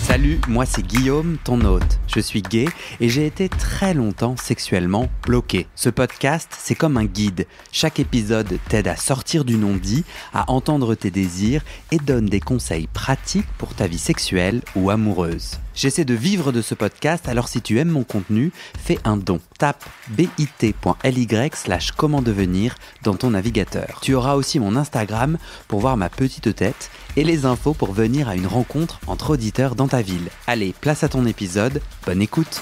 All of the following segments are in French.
Salut, moi c'est Guillaume, ton hôte. Je suis gay et j'ai été très longtemps sexuellement bloqué. Ce podcast, c'est comme un guide. Chaque épisode t'aide à sortir du non-dit, à entendre tes désirs et donne des conseils pratiques pour ta vie sexuelle ou amoureuse. J'essaie de vivre de ce podcast, alors si tu aimes mon contenu, fais un don. Tape bit.ly/comment devenir dans ton navigateur. Tu auras aussi mon Instagram pour voir ma petite tête et les infos pour venir à une rencontre entre auditeurs dans ta ville. Allez, place à ton épisode, bonne écoute.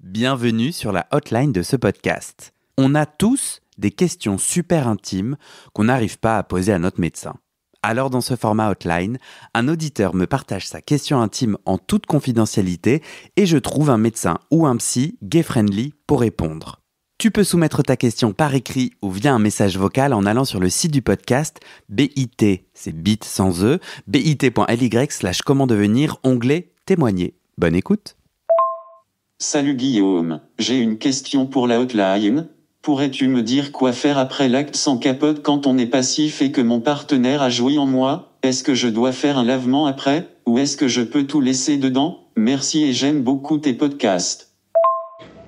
Bienvenue sur la hotline de ce podcast. On a tous des questions super intimes qu'on n'arrive pas à poser à notre médecin. Alors dans ce format hotline, un auditeur me partage sa question intime en toute confidentialité et je trouve un médecin ou un psy gay-friendly pour répondre. Tu peux soumettre ta question par écrit ou via un message vocal en allant sur le site du podcast BIT, c'est bit sans E, bit.ly/comment devenir, onglet témoigner. Bonne écoute. Salut Guillaume, j'ai une question pour la hotline. Pourrais-tu me dire quoi faire après l'acte sans capote quand on est passif et que mon partenaire a joui en moi ? Est-ce que je dois faire un lavement après, ou est-ce que je peux tout laisser dedans ? Merci et j'aime beaucoup tes podcasts.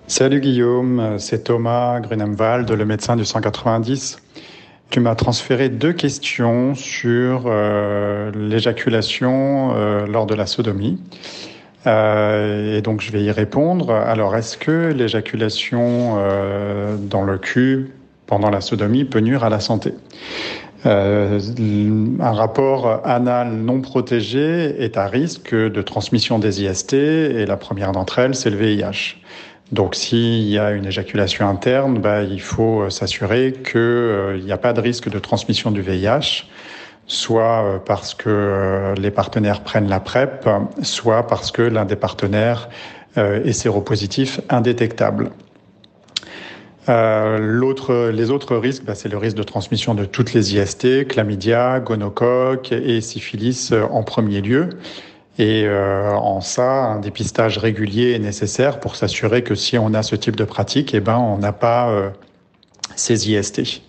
Salut Guillaume, c'est Thomas Grunemwald, le médecin du 190. Tu m'as transféré 2 questions sur l'éjaculation lors de la sodomie. Et donc je vais y répondre. Alors, est-ce que l'éjaculation dans le cul pendant la sodomie peut nuire à la santé ? Un rapport anal non protégé est à risque de transmission des IST et la première d'entre elles, c'est le VIH. Donc s'il y a une éjaculation interne, il faut s'assurer qu'il n'y a pas de risque de transmission du VIH, soit parce que les partenaires prennent la PrEP, soit parce que l'un des partenaires est séropositif indétectable. Les autres risques, c'est le risque de transmission de toutes les IST, chlamydia, gonocoque et syphilis en premier lieu. Et en ça, un dépistage régulier est nécessaire pour s'assurer que si on a ce type de pratique, on n'a pas ces IST.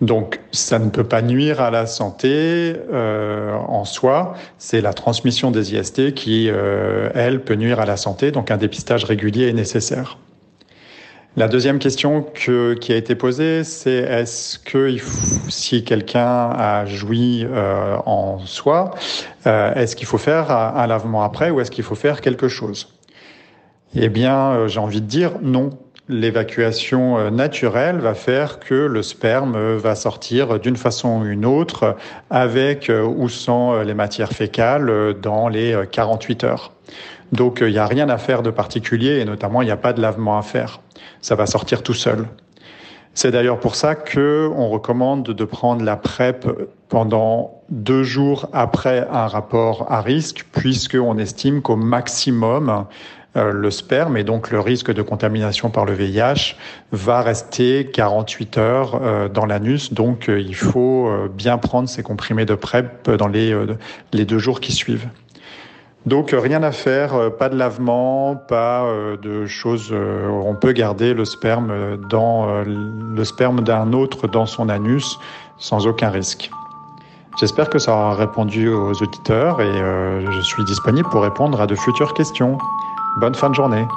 Donc, ça ne peut pas nuire à la santé en soi. C'est la transmission des IST qui, elle, peut nuire à la santé. Donc, un dépistage régulier est nécessaire. La deuxième question qui a été posée, c'est est-ce que si quelqu'un a joui en soi, est-ce qu'il faut faire un lavement après ou est-ce qu'il faut faire quelque chose ? Eh bien, j'ai envie de dire non. L'évacuation naturelle va faire que le sperme va sortir d'une façon ou une autre avec ou sans les matières fécales dans les 48 heures. Donc, il n'y a rien à faire de particulier et notamment, il n'y a pas de lavement à faire. Ça va sortir tout seul. C'est d'ailleurs pour ça qu'on recommande de prendre la PrEP pendant 2 jours après un rapport à risque, puisqu'on estime qu'au maximum, le sperme et donc le risque de contamination par le VIH va rester 48 heures dans l'anus. Donc, il faut bien prendre ces comprimés de PrEP dans les 2 jours qui suivent. Donc, rien à faire, pas de lavement, pas de choses. On peut garder le sperme d'un autre dans son anus sans aucun risque. J'espère que ça aura répondu aux auditeurs et je suis disponible pour répondre à de futures questions. Bonne fin de journée.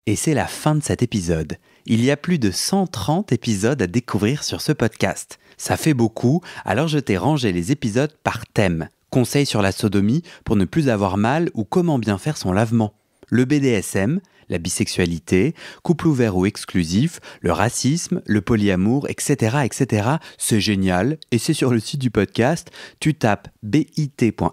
Et c'est la fin de cet épisode. Il y a plus de 130 épisodes à découvrir sur ce podcast. Ça fait beaucoup, alors je t'ai rangé les épisodes par thème. Conseils sur la sodomie pour ne plus avoir mal ou comment bien faire son lavement. Le BDSM, la bisexualité, couple ouvert ou exclusif, le racisme, le polyamour, etc., etc. C'est génial et c'est sur le site du podcast. Tu tapes bit.ly/comment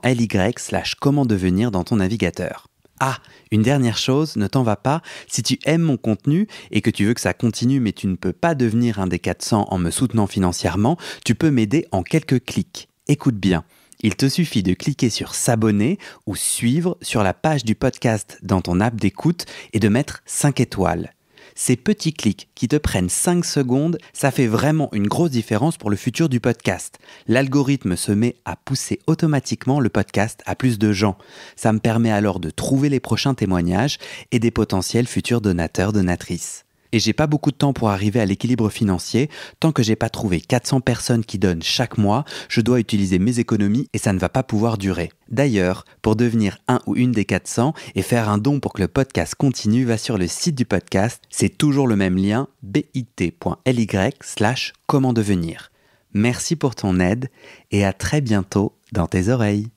devenir dans ton navigateur. Ah, une dernière chose, ne t'en va pas, si tu aimes mon contenu et que tu veux que ça continue mais tu ne peux pas devenir un des 400 en me soutenant financièrement, tu peux m'aider en quelques clics. Écoute bien, il te suffit de cliquer sur s'abonner ou suivre sur la page du podcast dans ton app d'écoute et de mettre 5 étoiles. Ces petits clics qui te prennent 5 secondes, ça fait vraiment une grosse différence pour le futur du podcast. L'algorithme se met à pousser automatiquement le podcast à plus de gens. Ça me permet alors de trouver les prochains témoignages et des potentiels futurs donateurs, donatrices. Et j'ai pas beaucoup de temps pour arriver à l'équilibre financier. Tant que j'ai pas trouvé 400 personnes qui donnent chaque mois, je dois utiliser mes économies et ça ne va pas pouvoir durer. D'ailleurs, pour devenir un ou une des 400 et faire un don pour que le podcast continue, va sur le site du podcast. C'est toujours le même lien, bit.ly/comment devenir. Merci pour ton aide et à très bientôt dans tes oreilles.